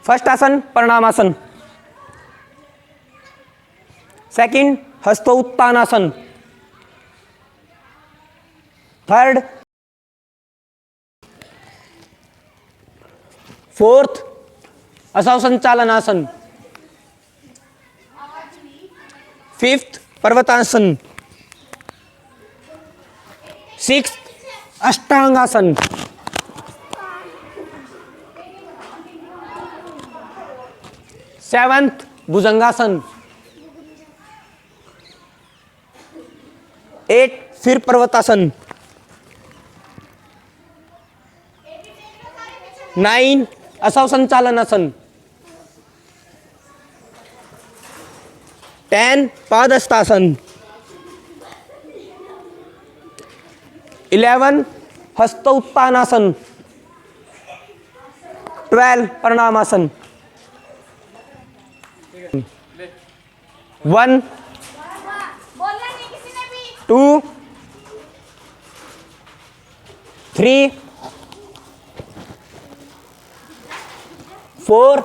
First आसन प्रणामासन, second हस्तोत्तानासन, थर्ड, फोर्थ असव संचालनासन, फिफ्थ पर्वतासन, सिक्स्थ अष्टांगासन, सेवंथ भुजंगासन, एट फिर पर्वतासन, 9 असव संचालनासन, 10 पादहस्तासन, 11 हस्तोत्तानासन, 12 प्रणामासन, 1 2 3 4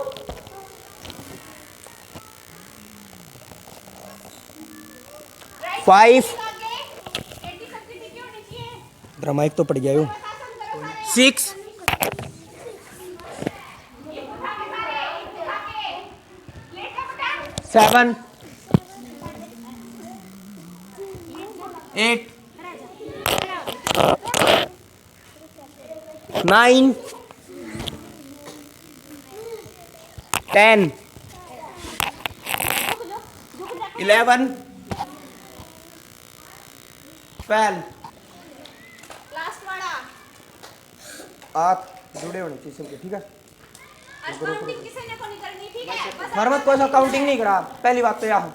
5 ड्रामाइक तो पड़ गया यो 6 7 8 9 10 11 12 आप जुड़े होने चाहिए सबके, ठीक है। काउंटिंग किसी ने को नहीं करनी, ठीक है? मरमत कोई सा काउंटिंग नहीं करा, पहली बात तो यह